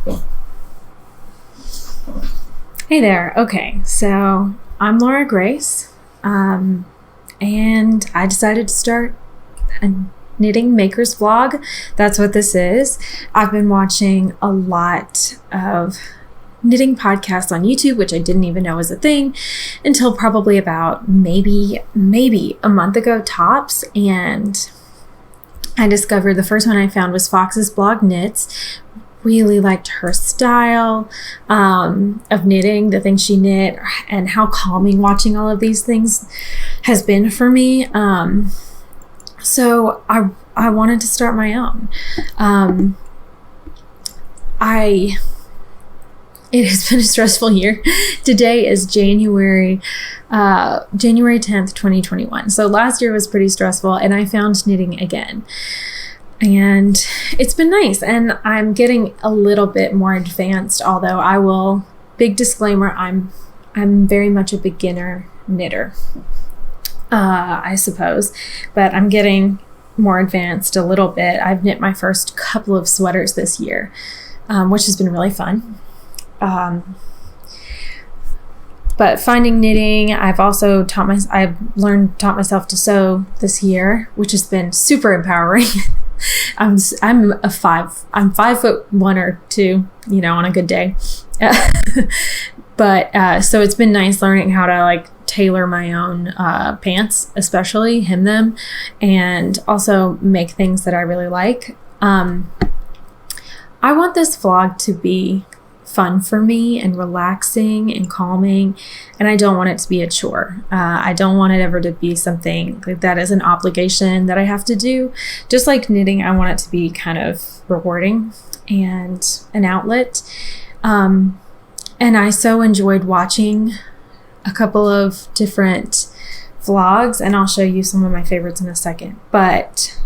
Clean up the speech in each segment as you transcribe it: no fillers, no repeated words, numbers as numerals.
Hey there. Okay, so I'm Laura Grace, and I decided to start a knitting makers vlog. That's what this is. I've been watching a lot of knitting podcasts on YouTube, which I didn't even know was a thing until probably about maybe a month ago tops, and I discovered the first one I found was Fox's Blog Knits. Really liked her style of knitting, the things she knit, and how calming watching all of these things has been for me. So I wanted to start my own. It has been a stressful year. Today is January 10th, 2021. So last year was pretty stressful, and I found knitting again. And it's been nice, and I'm getting a little bit more advanced, although big disclaimer, I'm very much a beginner knitter, I suppose, but I'm getting more advanced a little bit. I've knit my first couple of sweaters this year, which has been really fun. But finding knitting, I've also taught myself to sew this year, which has been super empowering. I'm 5'1" or 2, on a good day. But so it's been nice learning how to tailor my own pants, especially hem them, and also make things that I really like. I want this vlog to be fun for me and relaxing and calming, and I don't want it to be a chore. I don't want it ever to be something that is an obligation that I have to do. Just like knitting, I want it to be kind of rewarding and an outlet. And I so enjoyed watching a couple of different vlogs, and I'll show you some of my favorites in a second. But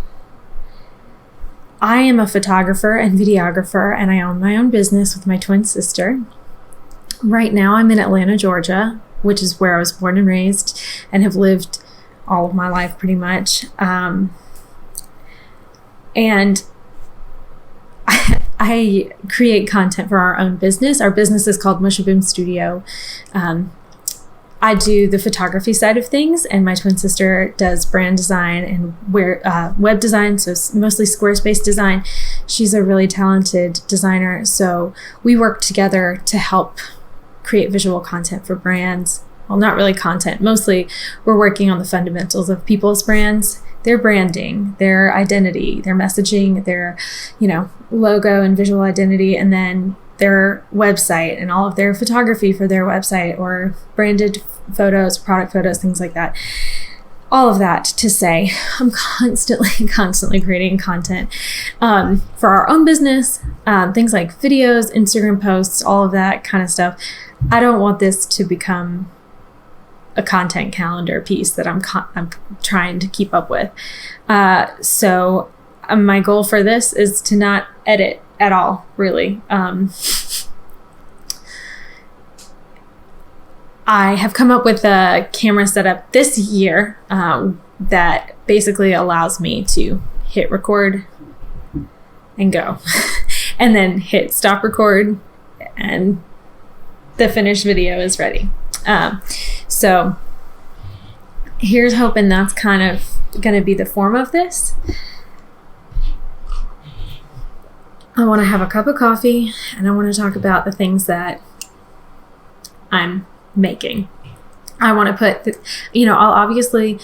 I am a photographer and videographer, and I own my own business with my twin sister. Right now I'm in Atlanta, Georgia, which is where I was born and raised and have lived all of my life pretty much. And I create content for our own business. Our business is called Mushaboom Studio. I do the photography side of things, and my twin sister does brand design and web design, so mostly Squarespace design. She's a really talented designer, so we work together to help create visual content for brands. Well, not really content. Mostly we're working on the fundamentals of people's brands, their branding, their identity, their messaging, their, logo and visual identity, and then their website and all of their photography for their website, or branded photos, product photos, things like that. All of that to say, I'm constantly creating content for our own business, things like videos, Instagram posts, all of that kind of stuff. I don't want this to become a content calendar piece that I'm trying to keep up with. So my goal for this is to not edit at all, really. I have come up with a camera setup this year that basically allows me to hit record and go, and then hit stop record, and the finished video is ready. So here's hoping that's kind of going to be the form of this. I want to have a cup of coffee, and I want to talk about the things that I'm making. I want to put, I'll obviously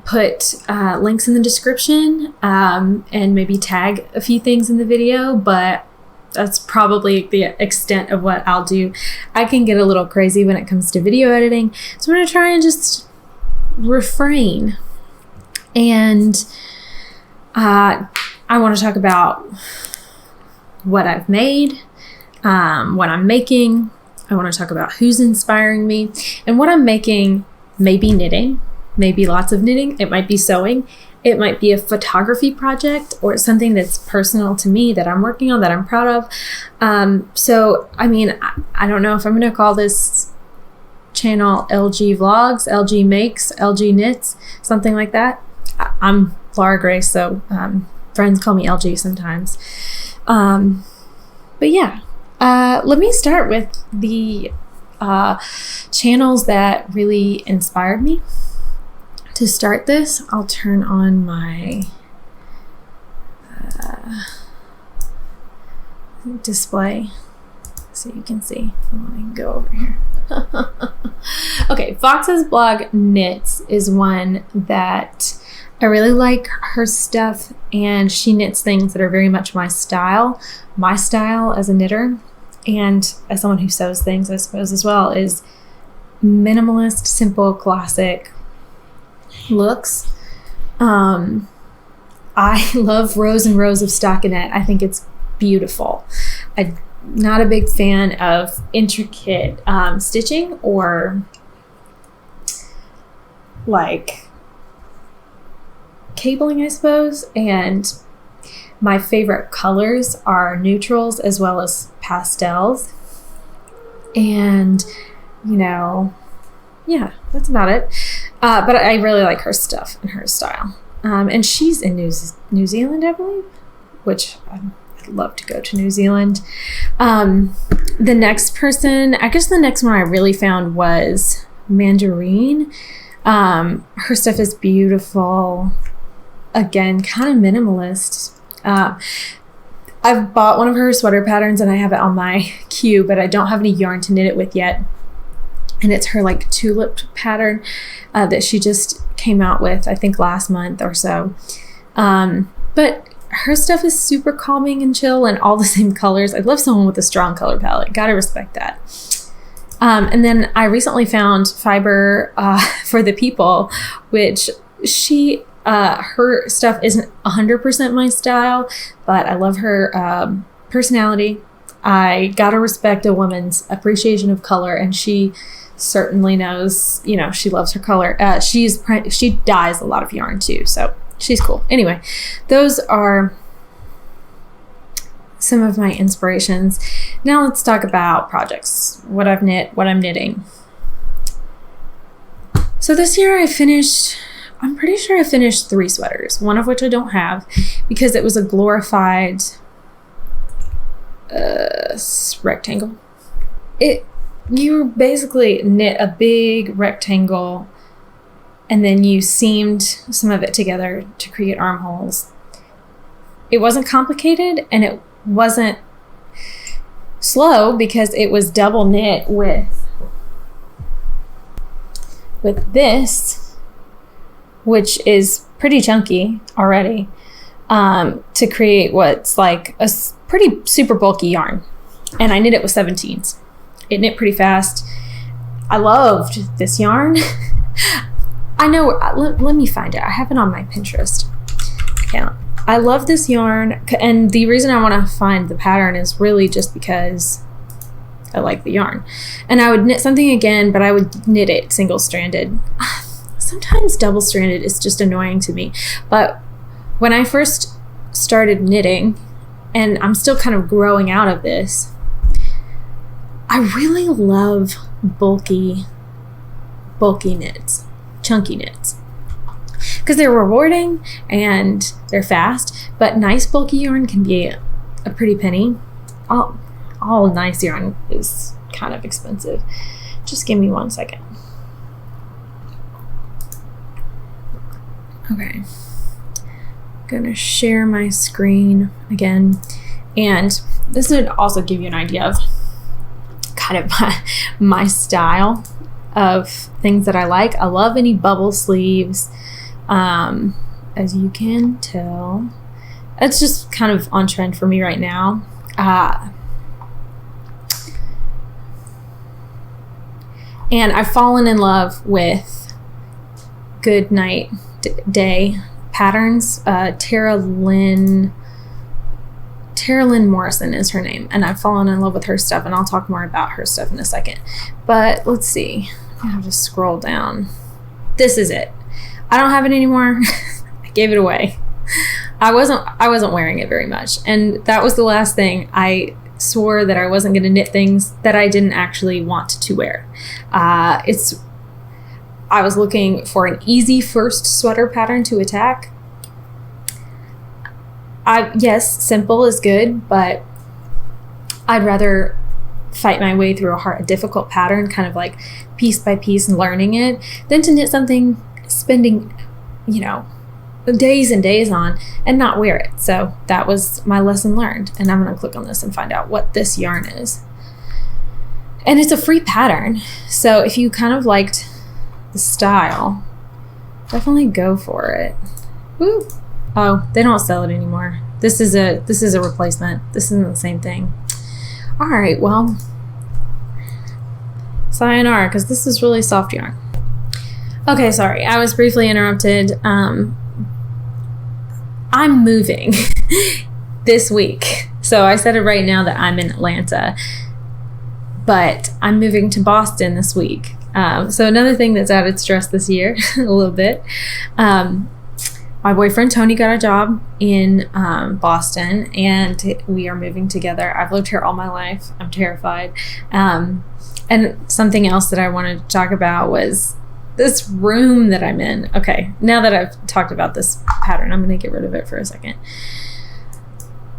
put links in the description and maybe tag a few things in the video, but that's probably the extent of what I'll do. I can get a little crazy when it comes to video editing, so I'm going to try and just refrain. And I want to talk about what I've made, what I'm making. I want to talk about who's inspiring me, and what I'm making may be knitting, maybe lots of knitting. It might be sewing. It might be a photography project or something that's personal to me that I'm working on, that I'm proud of. So, I don't know if I'm going to call this channel LG Vlogs, LG Makes, LG Knits, something like that. I'm Laura Grace, so friends call me LG sometimes. But yeah, Let me start with the channels that really inspired me. To start this, I'll turn on my display so you can see. Let me go over here. Okay, Fox's blog Knits is one that I really like her stuff, and she knits things that are very much my style as a knitter, and as someone who sews things, I suppose, as well, is minimalist, simple, classic looks. I love rows and rows of stockinette. I think it's beautiful. I'm not a big fan of intricate stitching or like cabling, I suppose, and my favorite colors are neutrals as well as pastels, and yeah, that's about it. But I really like her stuff and her style, and she's in New Zealand, I believe, which I'd love to go to New Zealand. The next person, I guess the next one I really found was Mandarine. Her stuff is beautiful. Again, kind of minimalist. I've bought one of her sweater patterns and I have it on my queue, but I don't have any yarn to knit it with yet. And it's her like tulip pattern that she just came out with, I think last month or so. But her stuff is super calming and chill and all the same colors. I love someone with a strong color palette. Gotta respect that. And then I recently found Fiber for the People, which her stuff isn't 100% my style, but I love her personality. I gotta respect a woman's appreciation of color, and she certainly knows, she loves her color. She dyes a lot of yarn too, so she's cool. Anyway, those are some of my inspirations. Now let's talk about projects, what I've knit, what I'm knitting. So this year I'm pretty sure I finished 3 sweaters, one of which I don't have because it was a glorified rectangle. You basically knit a big rectangle and then you seamed some of it together to create armholes. It wasn't complicated and it wasn't slow because it was double knit with this, which is pretty chunky already, to create what's like a pretty super bulky yarn. And I knit it with 17s. It knit pretty fast. I loved this yarn. I know, let me find it. I have it on my Pinterest account. I love this yarn, and the reason I want to find the pattern is really just because I like the yarn. And I would knit something again, but I would knit it single-stranded. Sometimes double-stranded is just annoying to me. But when I first started knitting, and I'm still kind of growing out of this, I really love bulky knits, chunky knits, because they're rewarding and they're fast, but nice bulky yarn can be a pretty penny. All nice yarn is kind of expensive. Just give me 1 second. Okay. I'm gonna share my screen again, and this would also give you an idea of kind of my style of things that I like. I love any bubble sleeves. As you can tell, it's just kind of on trend for me right now. And I've fallen in love with Good Night Day patterns. Tara-Lynn Morrison is her name, and I've fallen in love with her stuff, and I'll talk more about her stuff in a second. But let's see. I'll just scroll down. This is it. I don't have it anymore. I gave it away. I wasn't wearing it very much, and that was the last thing. I swore that I wasn't going to knit things that I didn't actually want to wear. I was looking for an easy first sweater pattern to attack. Yes, simple is good, but I'd rather fight my way through a difficult pattern, kind of like piece by piece and learning it, than to knit something, spending, days and days on and not wear it. So that was my lesson learned. And I'm going to click on this and find out what this yarn is. And it's a free pattern. So if you kind of liked the style, definitely go for it. Woo. Oh, they don't sell it anymore. This is a replacement. This isn't the same thing. All right, well, sayonara, because this is really soft yarn. Okay, sorry, I was briefly interrupted. I'm moving this week. So I said it right now that I'm in Atlanta, but I'm moving to Boston this week. So another thing that's added stress this year, a little bit. My boyfriend Tony got a job in Boston, and we are moving together. I've lived here all my life. I'm terrified. And something else that I wanted to talk about was this room that I'm in. Okay, now that I've talked about this pattern, I'm going to get rid of it for a second.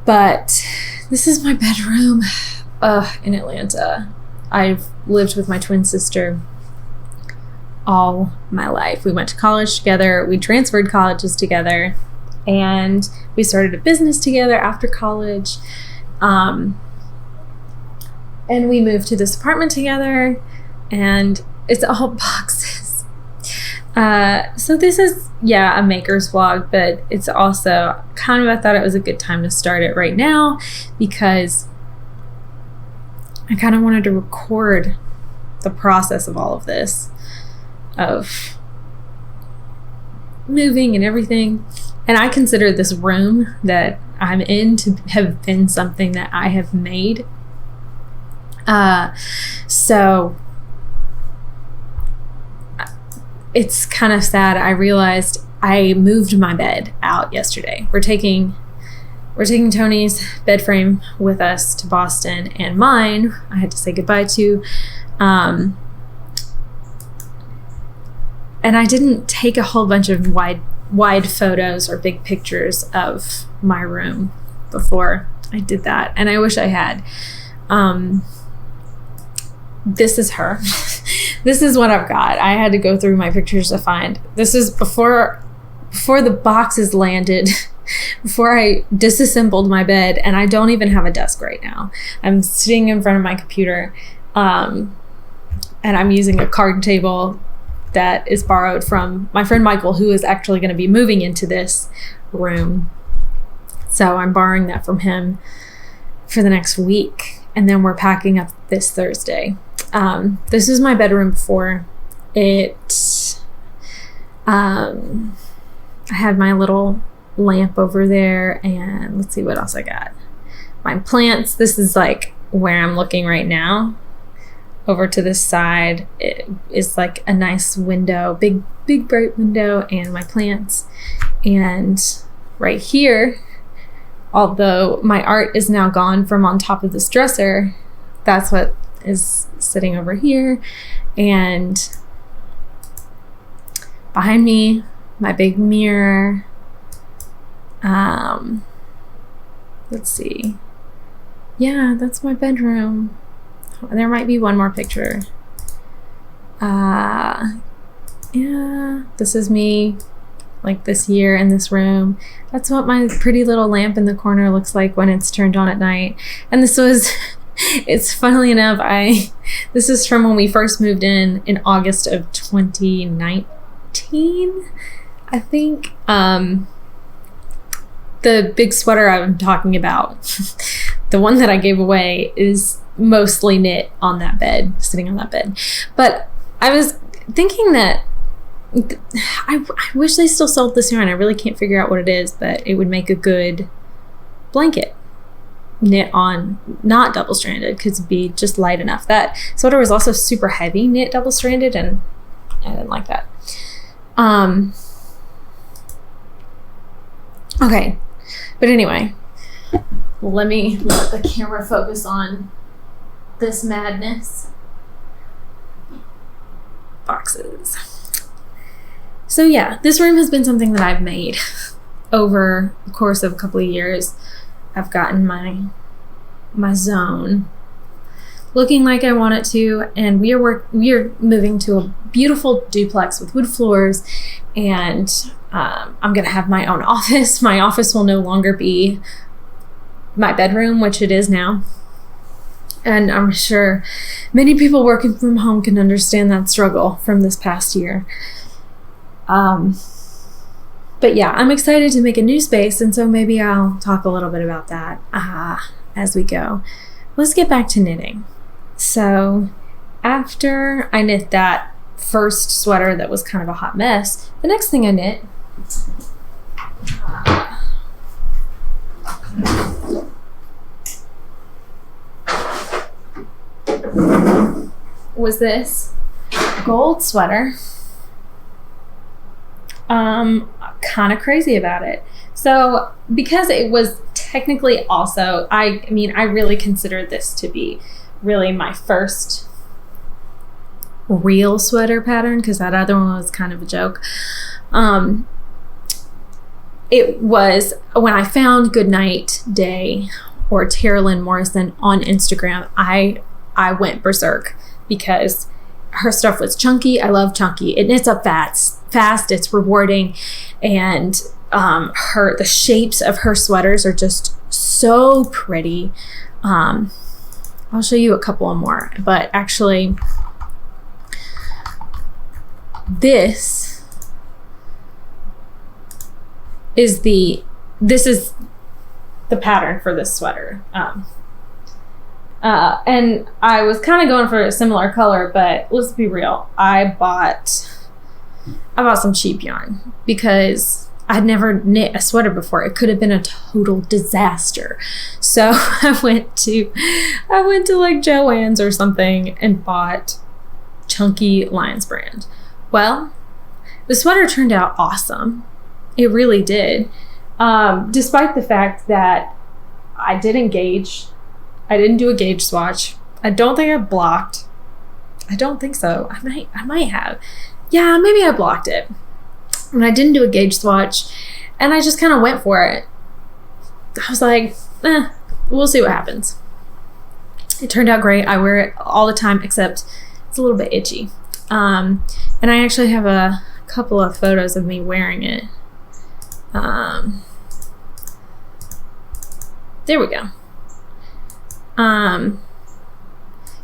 But this is my bedroom in Atlanta. I've lived with my twin sister all my life. We went to college together. We transferred colleges together, and we started a business together after college. And we moved to this apartment together, and it's all boxes. So this is, a maker's vlog, but it's also kind of, I thought it was a good time to start it right now because I kind of wanted to record the process of all of this, of moving and everything. And I consider this room that I'm in to have been something that I have made. So it's kind of sad. I realized I moved my bed out yesterday. We're taking Tony's bed frame with us to Boston, and mine I had to say goodbye to. And I didn't take a whole bunch of wide photos or big pictures of my room before I did that. And I wish I had. This is her. This is what I've got. I had to go through my pictures to find. This is before the boxes landed, before I disassembled my bed, and I don't even have a desk right now. I'm sitting in front of my computer, and I'm using a card table that is borrowed from my friend Michael, who is actually going to be moving into this room. So I'm borrowing that from him for the next week. And then we're packing up this Thursday. This is my bedroom before. I had my little lamp over there, and let's see what else I got. My plants. This is like where I'm looking right now. Over to this side, it is like a nice window, big bright window, and my plants. And right here, although my art is now gone from on top of this dresser, that's what is sitting over here. And behind me, my big mirror. Let's see. Yeah, that's my bedroom. There might be one more picture. Yeah, this is me like this year in this room. That's what my pretty little lamp in the corner looks like when it's turned on at night. And this was, it's funnily enough, this is from when we first moved in August of 2019, I think. The big sweater I'm talking about, the one that I gave away, is mostly knit on that bed, sitting on that bed. But I was thinking that I wish they still sold this yarn. I really can't figure out what it is, but it would make a good blanket knit on, not double-stranded, because it'd be just light enough. That sweater was also super heavy knit double-stranded, and I didn't like that. Okay, but anyway, let me let the camera focus on this madness. Boxes. So yeah, this room has been something that I've made over the course of a couple of years. I've gotten my my zone, looking like I want it to. And we are moving to a beautiful duplex with wood floors, and I'm going to have my own office. My office will no longer be my bedroom, which it is now. And I'm sure many people working from home can understand that struggle from this past year. But yeah, I'm excited to make a new space, and so maybe I'll talk a little bit about that as we go. Let's get back to knitting. So after I knit that first sweater that was kind of a hot mess, the next thing I knit was this gold sweater. Kind of crazy about it. So because it was technically also, I really considered this to be really my first real sweater pattern, because that other one was kind of a joke. It was when I found Goodnight Day or Tara-Lynn Morrison on Instagram, I went berserk because her stuff was chunky. I love chunky. It knits up fast, it's rewarding, and the shapes of her sweaters are just so pretty. I'll show you a couple more, but actually this is the pattern for this sweater. And I was kind of going for a similar color, but let's be real. I bought some cheap yarn because I'd never knit a sweater before. It could have been a total disaster. So I went to like Joann's or something and bought chunky Lions brand. Well, the sweater turned out awesome. It really did. Despite the fact that I didn't do a gauge swatch. I don't think I blocked. I don't think so. I might have. Yeah, maybe I blocked it. And I didn't do a gauge swatch, and I just kind of went for it. I was like, we'll see what happens. It turned out great. I wear it all the time, except it's a little bit itchy. And I actually have a couple of photos of me wearing it. There we go.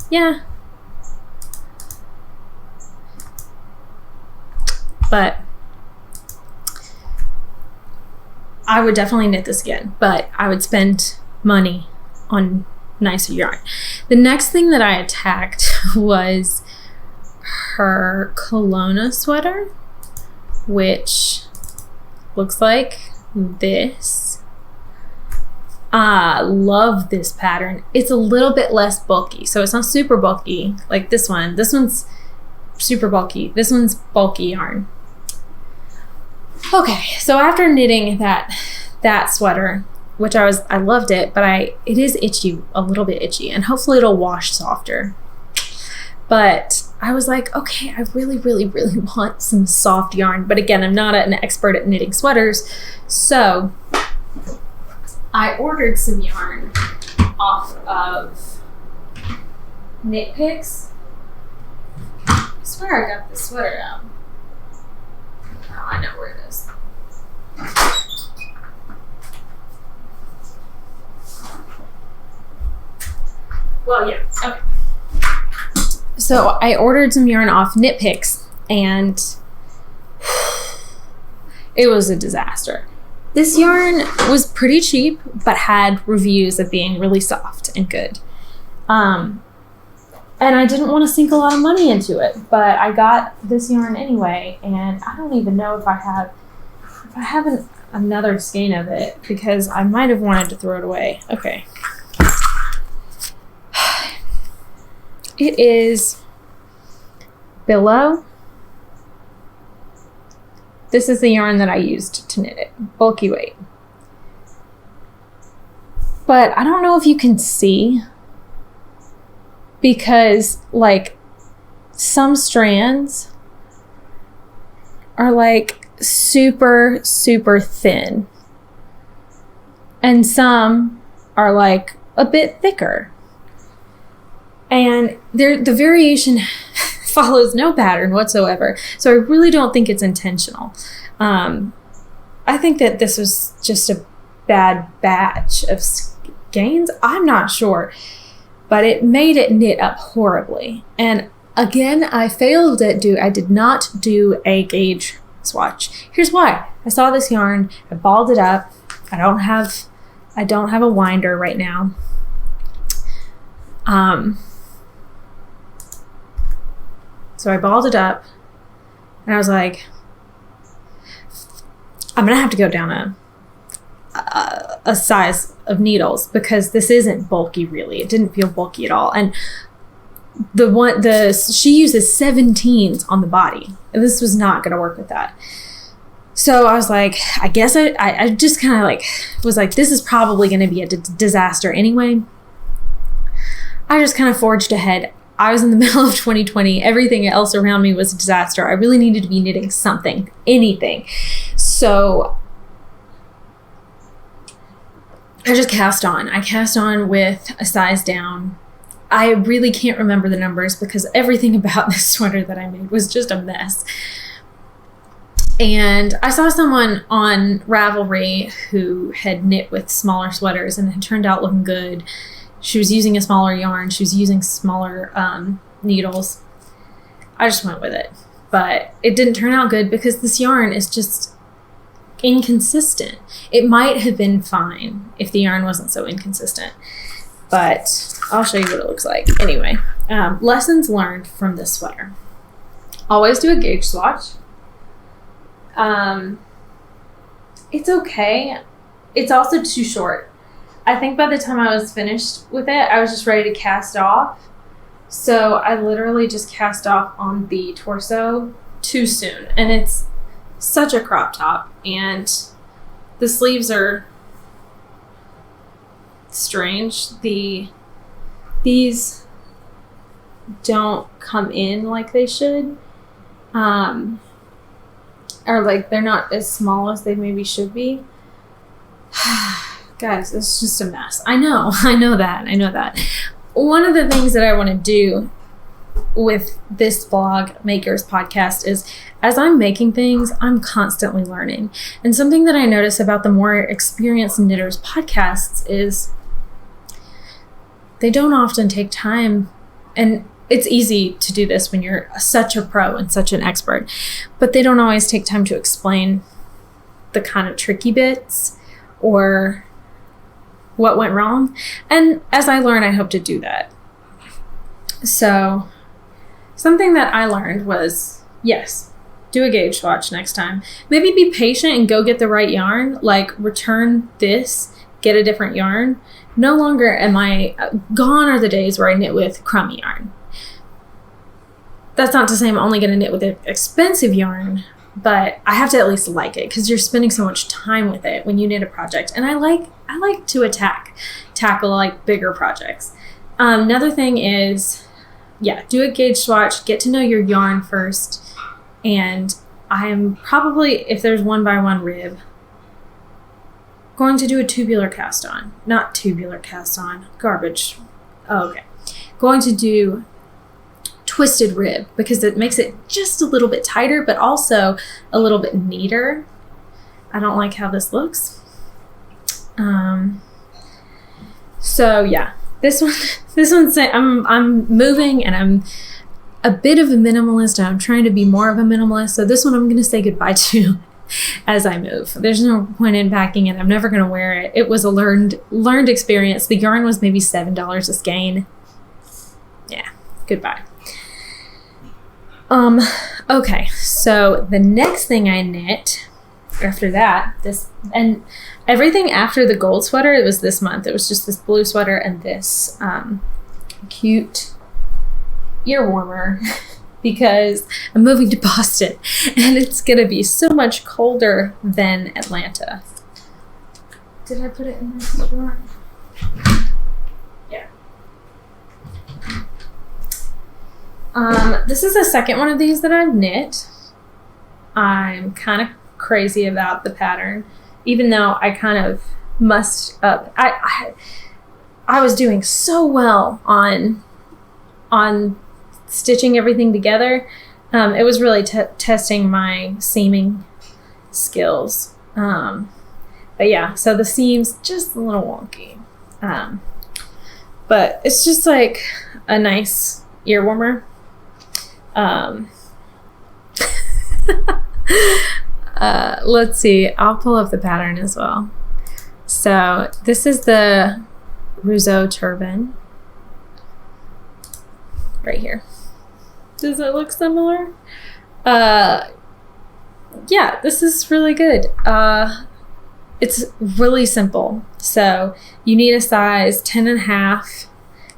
Yeah. But I would definitely knit this again, but I would spend money on nicer yarn. The next thing that I attacked was her Kelowna sweater, which looks like this. I love this pattern. It's a little bit less bulky, so it's not super bulky like this one. This one's super bulky. This one's bulky yarn. Okay, so after knitting that sweater, which I loved it, but it is itchy, a little bit itchy, and hopefully it'll wash softer. But I was like, okay, I really, really, really want some soft yarn. But again, I'm not an expert at knitting sweaters, so I ordered some yarn off of Knit Picks. I swear I got this sweater out. Oh, I know where it is. Well, yeah, okay. So I ordered some yarn off Knit Picks, and it was a disaster. This yarn was pretty cheap, but had reviews of being really soft and good. And I didn't want to sink a lot of money into it, but I got this yarn anyway, and I don't even know if I have another skein of it, because I might have wanted to throw it away. Okay. It is Billow. This is the yarn that I used to knit it. Bulky weight. But I don't know if you can see, because like some strands are like super, super thin. And some are like a bit thicker. And the variation follows no pattern whatsoever. So I really don't think it's intentional. I think that this was just a bad batch of skeins. I'm not sure. But it made it knit up horribly. And again, I did not do a gauge swatch. Here's why. I saw this yarn, I balled it up. I don't have a winder right now. So I balled it up and I was like, I'm gonna have to go down a size of needles because this isn't bulky really. It didn't feel bulky at all. And she uses 17s on the body. And this was not gonna work with that. So I was like, I guess I just kind of like was like, this is probably gonna be a disaster anyway. I just kind of forged ahead. I was in the middle of 2020. Everything else around me was a disaster. I really needed to be knitting something, anything. So I just cast on. I cast on with a size down. I really can't remember the numbers because everything about this sweater that I made was just a mess. And I saw someone on Ravelry who had knit with smaller sweaters and it turned out looking good. She was using a smaller yarn. She was using smaller needles. I just went with it. But it didn't turn out good because this yarn is just inconsistent. It might have been fine if the yarn wasn't so inconsistent. But I'll show you what it looks like. Anyway, lessons learned from this sweater. Always do a gauge swatch. It's okay. It's also too short. I think by the time I was finished with it, I was just ready to cast off. So I literally just cast off on the torso too soon. And it's such a crop top. And the sleeves are strange. These don't come in like they should. Or like they're not as small as they maybe should be. Guys, it's just a mess. I know that. One of the things that I want to do with this blog makers podcast is as I'm making things, I'm constantly learning. And something that I notice about the more experienced knitters podcasts is they don't often take time, and it's easy to do this when you're such a pro and such an expert, but they don't always take time to explain the kind of tricky bits or what went wrong. And as I learn, I hope to do that. So something that I learned was, yes, do a gauge swatch next time. Maybe be patient and go get the right yarn, like return this, get a different yarn. No longer gone are the days where I knit with crummy yarn. That's not to say I'm only going to knit with expensive yarn, but I have to at least like it because you're spending so much time with it when you knit a project. And I like to tackle like bigger projects. Another thing is, do a gauge swatch, get to know your yarn first. And I'm probably, if there's 1x1 rib, going to do a tubular cast on. Not tubular cast on, garbage. Oh, okay. Going to do twisted rib because it makes it just a little bit tighter, but also a little bit neater. I don't like how this looks. So yeah, this one's I'm moving and I'm a bit of a minimalist and I'm trying to be more of a minimalist. So this one I'm going to say goodbye to as I move. There's no point in packing it. I'm never going to wear it. It was a learned experience. The yarn was maybe $7 a skein. Yeah, goodbye. Okay, so the next thing I knit after that, and everything after the gold sweater, it was this month. It was just this blue sweater and this cute ear warmer because I'm moving to Boston and it's gonna be so much colder than Atlanta. Did I put it in this drawer? Yeah. This is the second one of these that I've knit. I'm kind of crazy about the pattern, even though I kind of mussed up. I I was doing so well on stitching everything together. It was really testing my seaming skills. But yeah, so the seam's just a little wonky. But it's just like a nice ear warmer. Let's see. I'll pull up the pattern as well. So this is the Rousseau turban right here. Does it look similar? Yeah, this is really good. It's really simple. So you need a size 10.5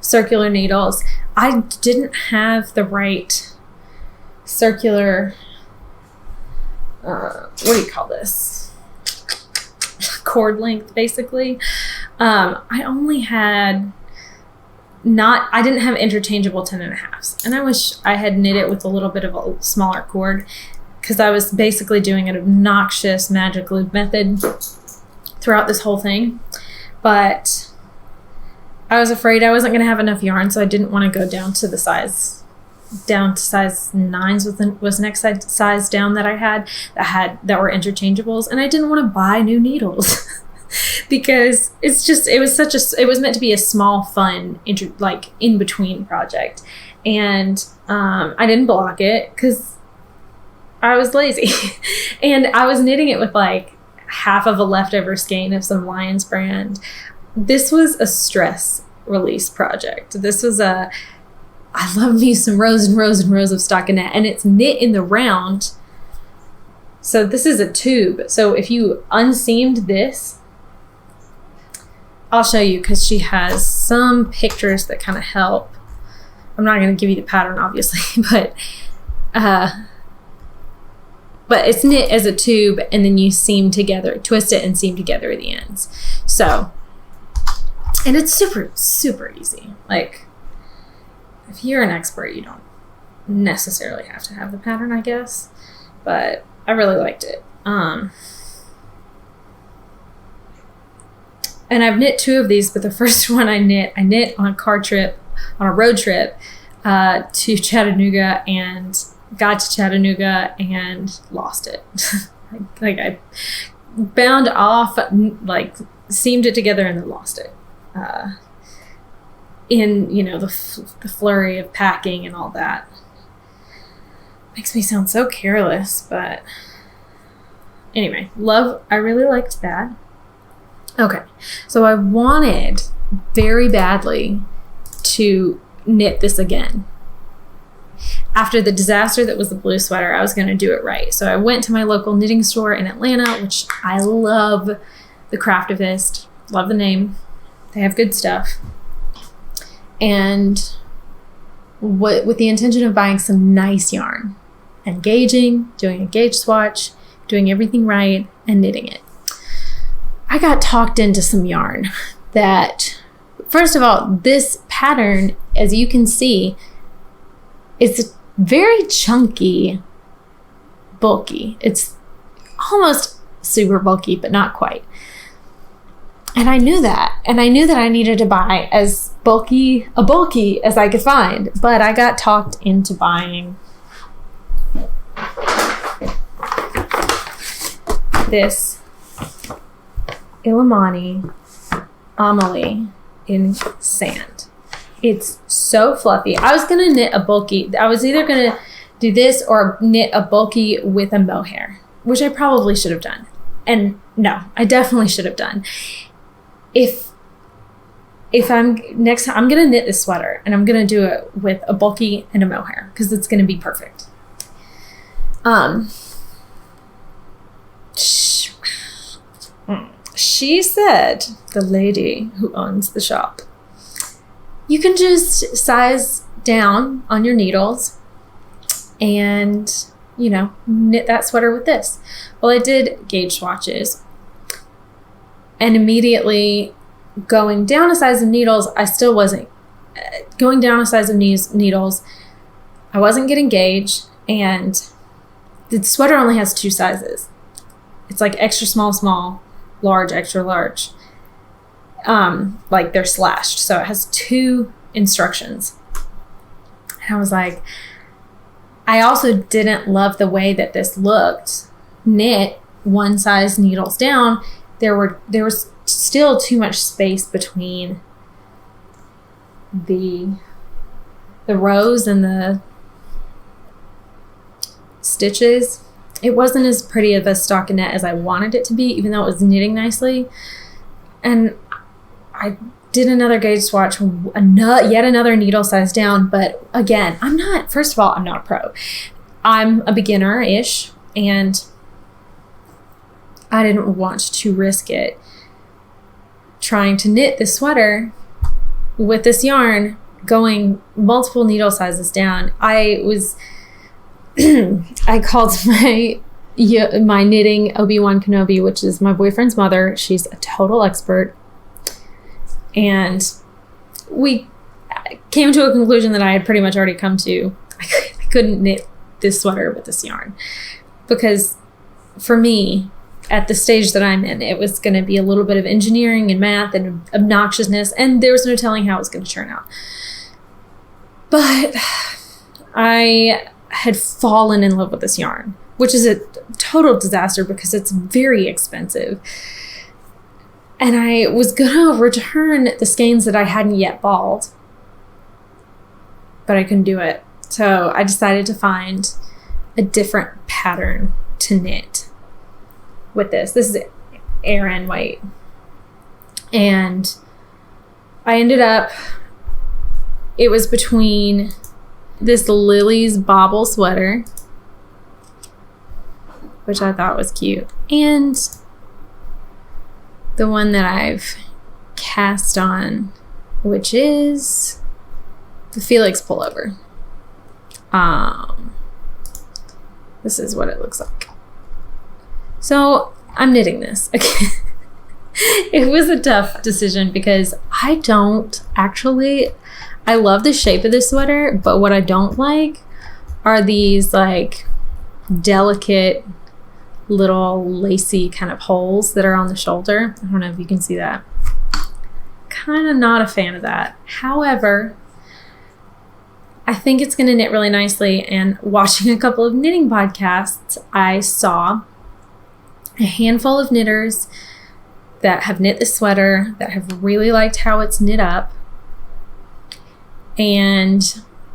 circular needles. I didn't have the right circular, what do you call this? Cord length, basically. I only had I didn't have interchangeable 10.5s, and I wish I had knit it with a little bit of a smaller cord, because I was basically doing an obnoxious magic loop method throughout this whole thing. But I was afraid I wasn't going to have enough yarn, so I didn't want to go down to size 9s was the next size down that I had that were interchangeables, and I didn't want to buy new needles because it was meant to be a small, fun, in between project, and I didn't block it because I was lazy, and I was knitting it with like half of a leftover skein of some Lions brand. This was a stress release project. This was I love me some rows and rows and rows of stockinette, and it's knit in the round. So this is a tube. So if you unseamed this, I'll show you because she has some pictures that kind of help. I'm not going to give you the pattern, obviously, but it's knit as a tube, and then you seam together, twist it and seam together at the ends. So, and it's super, super easy. Like, if you're an expert, you don't necessarily have to have the pattern, I guess. But I really liked it. And I've knit 2 of these, but the first one I knit on a road trip to Chattanooga, and got to Chattanooga and lost it. like I bound off, like seamed it together and then lost it. In the flurry of packing and all that. Makes me sound so careless, but anyway, I really liked that. Okay, so I wanted very badly to knit this again. After the disaster that was the blue sweater, I was going to do it right. So I went to my local knitting store in Atlanta, which I love, the Craftivist. Love the name. They have good stuff. And with the intention of buying some nice yarn and gauging, doing a gauge swatch, doing everything right, and knitting it. I got talked into some yarn that, first of all, this pattern, as you can see, is very chunky, bulky. It's almost super bulky, but not quite. And I knew that. And I knew that I needed to buy as bulky as I could find. But I got talked into buying this Illimani Amelie in sand. It's so fluffy. I was going to knit a bulky. I was either going to do this or knit a bulky with a mohair, which I probably should have done. And no, I definitely should have done. If I'm next time, I'm going to knit this sweater, and I'm going to do it with a bulky and a mohair because it's going to be perfect. She said, the lady who owns the shop, you can just size down on your needles and, knit that sweater with this. Well, I did gauge swatches, and immediately going down a size of needles, I still wasn't going down a size of needles. I wasn't getting gauge, and the sweater only has 2 sizes. It's like extra small, small, large, extra large. like they're slashed. So it has 2 instructions. And I was like, I also didn't love the way that this looked knit one size needles down. There was still too much space between the rows and the stitches. It wasn't as pretty of a stockinette as I wanted it to be, even though it was knitting nicely. And I did another gauge swatch, yet another needle size down. But again, first of all, I'm not a pro. I'm a beginner-ish, and I didn't want to risk it trying to knit this sweater with this yarn going multiple needle sizes down. I called my knitting Obi-Wan Kenobi, which is my boyfriend's mother. She's a total expert. And we came to a conclusion that I had pretty much already come to. I couldn't knit this sweater with this yarn, because for me, at the stage that I'm in, it was going to be a little bit of engineering and math and obnoxiousness, and there was no telling how it was going to turn out. But I had fallen in love with this yarn, which is a total disaster because it's very expensive. And I was going to return the skeins that I hadn't yet balled, but I couldn't do it. So I decided to find a different pattern to knit with this. This is Aran White. And I ended up, it was between this Lily's Bobble sweater, which I thought was cute, and the one that I've cast on, which is the Felix pullover. This is what it looks like. So I'm knitting this. It was a tough decision because I love the shape of this sweater, but what I don't like are these like delicate little lacy kind of holes that are on the shoulder. I don't know if you can see that. Kind of not a fan of that. However, I think it's going to knit really nicely, and watching a couple of knitting podcasts, I saw a handful of knitters that have knit this sweater that have really liked how it's knit up. And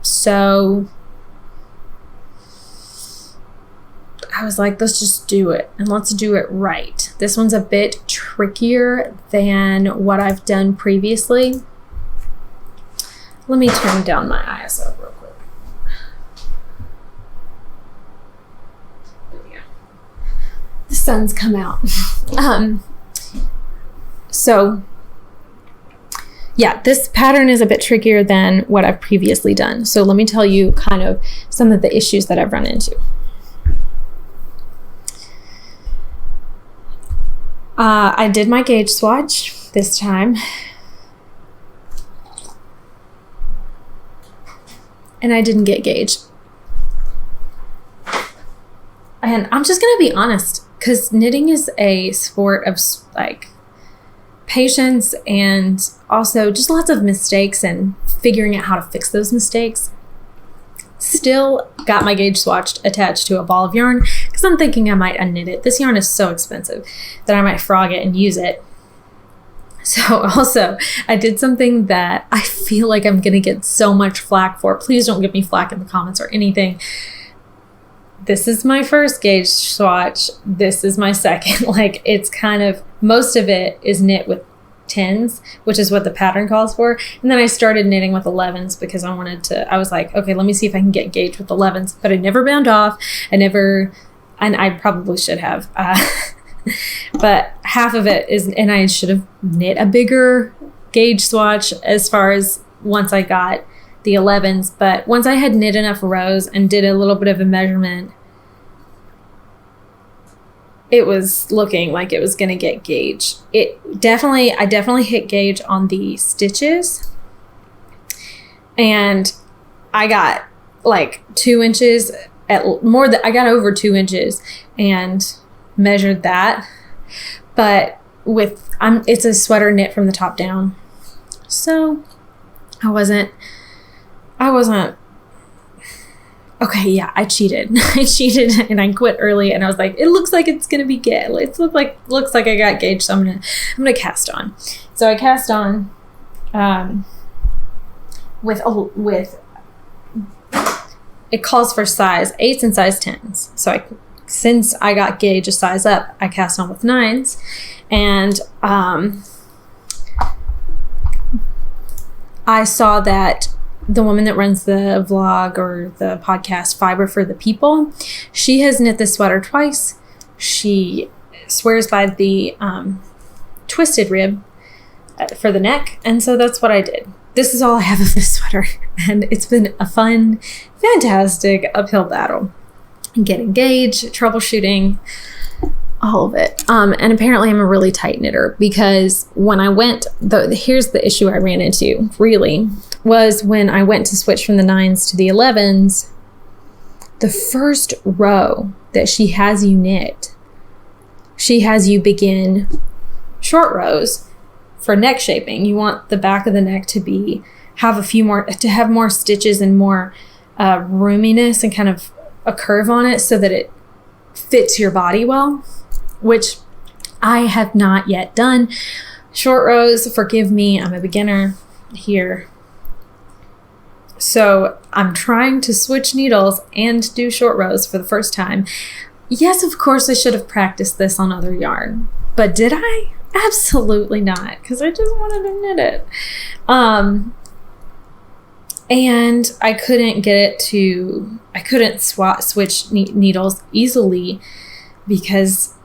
so I was like, let's just do it, and let's do it right. This one's a bit trickier than what I've done previously. Let me turn down my ISO real quick. There we go. The sun's come out. So yeah, this pattern is a bit trickier than what I've previously done. So let me tell you kind of some of the issues that I've run into. I did my gauge swatch this time, and I didn't get gauge. And I'm just gonna be honest, because knitting is a sport of like patience and also just lots of mistakes and figuring out how to fix those mistakes. Still got my gauge swatch attached to a ball of yarn because I'm thinking I might unknit it. This yarn is so expensive that I might frog it and use it. So also, I did something that I feel like I'm gonna get so much flack for. Please don't give me flack in the comments or anything. This is my first gauge swatch. This is my second. Like, it's kind of, most of it is knit with 10s, which is what the pattern calls for. And then I started knitting with 11s because I was like, okay, let me see if I can get gauge with 11s, but I never bound off. And I probably should have, but half of it is, and I should have knit a bigger gauge swatch as far as once I got the 11s. But once I had knit enough rows and did a little bit of a measurement, it was looking like it was going to get gauge. I definitely hit gauge on the stitches, and I got like 2 inches I got over 2 inches and measured that. But it's a sweater knit from the top down. So I wasn't, okay, yeah, I cheated. I cheated and I quit early, and I was like, it looks like it's going to be gay. It looks like I got gauge, so I'm going to cast on. So I cast on with it calls for size 8s and size 10s. So since I got gauge a size up, I cast on with 9s, and I saw that the woman that runs the vlog or the podcast Fiber for the People, she has knit this sweater twice. She swears by the twisted rib for the neck, and so that's what I did. This is all I have of this sweater, and it's been a fun, fantastic uphill battle. Getting gauge, troubleshooting, all of it. And apparently I'm a really tight knitter, because when I went, here's the issue I ran into, really, was when I went to switch from the 9s to the 11s, the first row that she has you knit, she has you begin short rows for neck shaping. You want the back of the neck to have more stitches and more roominess and kind of a curve on it so that it fits your body well, which I have not yet done. Short rows, forgive me, I'm a beginner here. So I'm trying to switch needles and do short rows for the first time. Yes, of course I should have practiced this on other yarn, but did I? Absolutely not, because I just wanted to knit it. And I couldn't switch needles easily because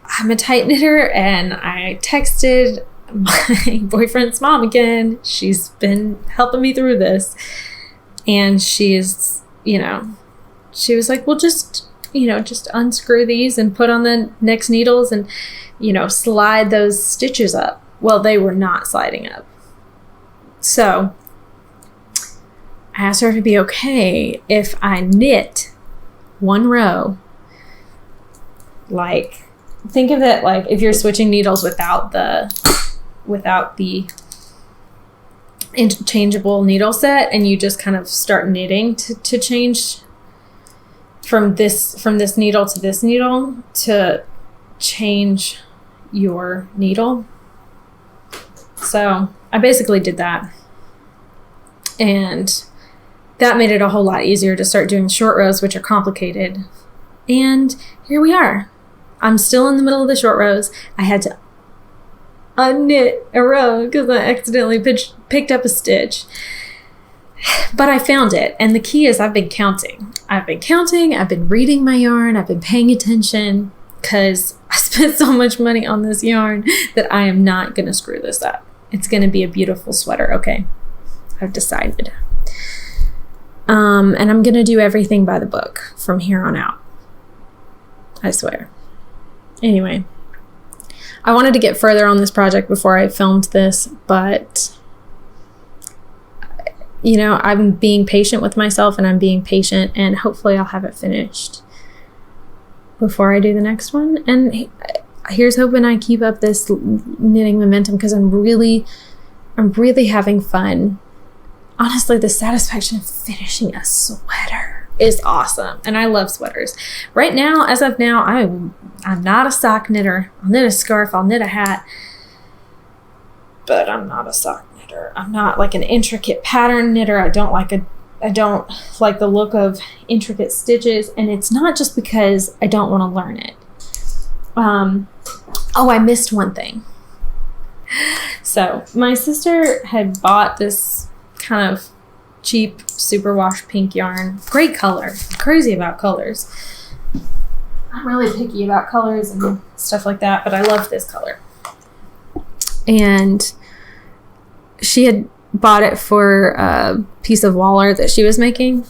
I'm a tight knitter, and I texted my boyfriend's mom again. She's been helping me through this, and she was like, well, just unscrew these and put on the next needles and, slide those stitches up. Well, they were not sliding up. So I asked her if it'd be okay if I knit one row. Like, think of it like if you're switching needles without the interchangeable needle set, and you just kind of start knitting to change from this needle to this needle to change your needle. So I basically did that, and that made it a whole lot easier to start doing short rows, which are complicated. And here we are. I'm still in the middle of the short rows. I had to unknit a row because I accidentally picked up a stitch. But I found it. And the key is I've been counting. I've been reading my yarn. I've been paying attention, because I spent so much money on this yarn that I am not going to screw this up. It's going to be a beautiful sweater. Okay. I've decided. And I'm going to do everything by the book from here on out. I swear. Anyway, I wanted to get further on this project before I filmed this, but I'm being patient with myself, and I'm being patient, and hopefully I'll have it finished before I do the next one. And here's hoping I keep up this knitting momentum, because I'm really having fun. Honestly, the satisfaction of finishing a sweater is awesome, and I love sweaters. Right now, as of now, I'm not a sock knitter. I'll knit a scarf, I'll knit a hat, but I'm not a sock knitter. I'm not like an intricate pattern knitter. I don't like the look of intricate stitches, and it's not just because I don't want to learn it. I missed one thing. So my sister had bought this kind of cheap superwash pink yarn. Great color. I'm crazy about colors. I'm really picky about colors and stuff like that, but I love this color. And she had bought it for a piece of wall art that she was making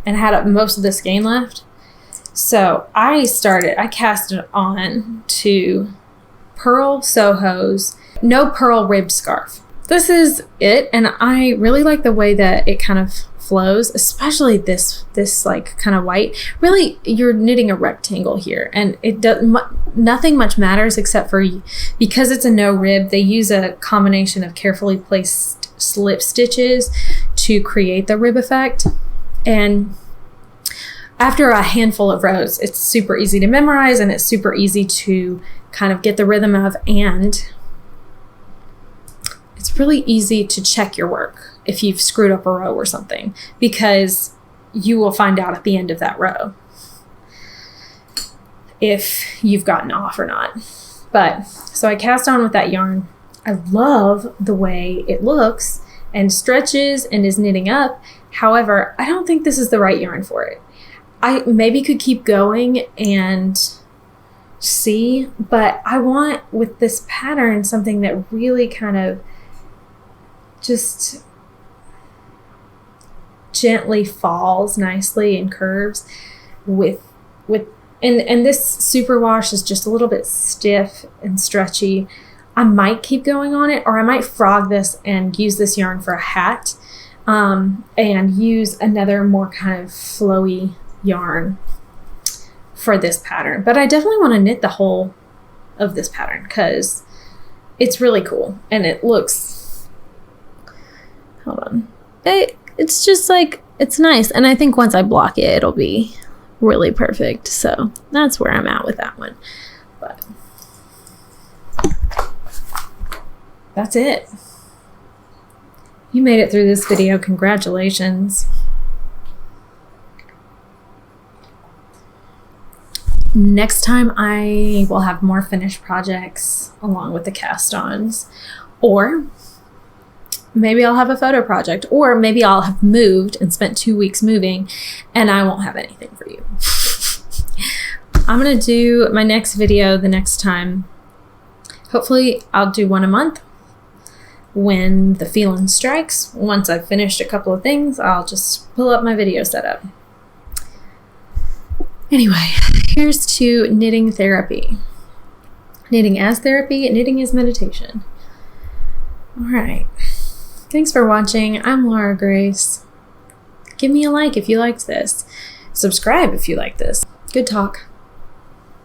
and had most of the skein left. So I cast it on to Purl Soho's No-Purl ribbed scarf. This is it, and I really like the way that it kind of flows, especially this like kind of white. Really, you're knitting a rectangle here, and it does nothing much matters except for, because it's a no rib, they use a combination of carefully placed slip stitches to create the rib effect. And after a handful of rows, it's super easy to memorize, and it's super easy to kind of get the rhythm of, and it's really easy to check your work if you've screwed up a row or something, because you will find out at the end of that row if you've gotten off or not. But so I cast on with that yarn. I love the way it looks and stretches and is knitting up. However, I don't think this is the right yarn for it. I maybe could keep going and see, but I want with this pattern something that really kind of just gently falls nicely and curves and this superwash is just a little bit stiff and stretchy. I might keep going on it, or I might frog this and use this yarn for a hat, and use another more kind of flowy yarn for this pattern. But I definitely want to knit the whole of this pattern because it's really cool and it looks, hold on, it's just like, it's nice. And I think once I block it, it'll be really perfect. So that's where I'm at with that one. But that's it. You made it through this video. Congratulations. Next time I will have more finished projects along with the cast-ons, or maybe I'll have a photo project, or maybe I'll have moved and spent 2 weeks moving and I won't have anything for you. I'm gonna do my next video the next time. Hopefully I'll do one a month. When the feeling strikes, once I've finished a couple of things, I'll just pull up my video setup. Anyway, here's to knitting therapy. Knitting as therapy, knitting as meditation. All right. Thanks for watching. I'm Laura Grace. Give me a like if you liked this. Subscribe if you like this. Good talk.